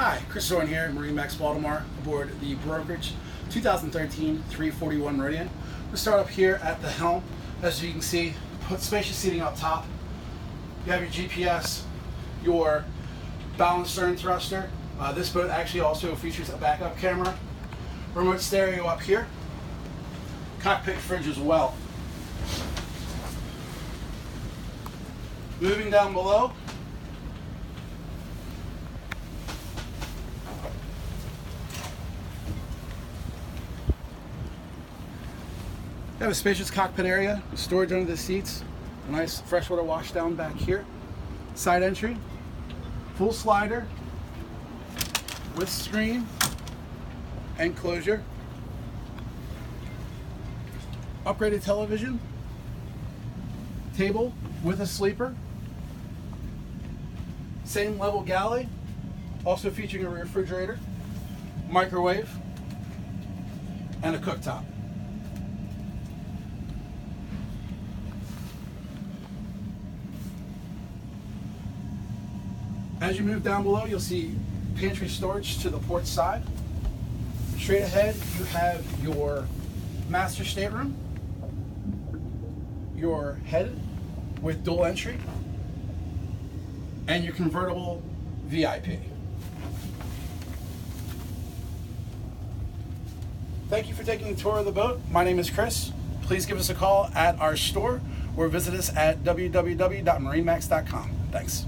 Hi, Chris Zorn here at MarineMax Baltimore aboard the brokerage 2013 341 Meridian. We'll start up here at the helm. As you can see, put spacious seating up top. You have your GPS, your balanced stern thruster. This boat actually also features a backup camera, remote stereo up here, cockpit fridge as well. Moving down below, you have a spacious cockpit area, storage under the seats, a nice freshwater wash down back here, side entry, full slider with screen and closure, upgraded television, table with a sleeper, same level galley, also featuring a refrigerator, microwave, and a cooktop. As you move down below, you'll see pantry storage to the port side. Straight ahead, you have your master stateroom, your head with dual entry, and your convertible VIP. Thank you for taking the tour of the boat. My name is Chris. Please give us a call at our store or visit us at www.marinemax.com. Thanks.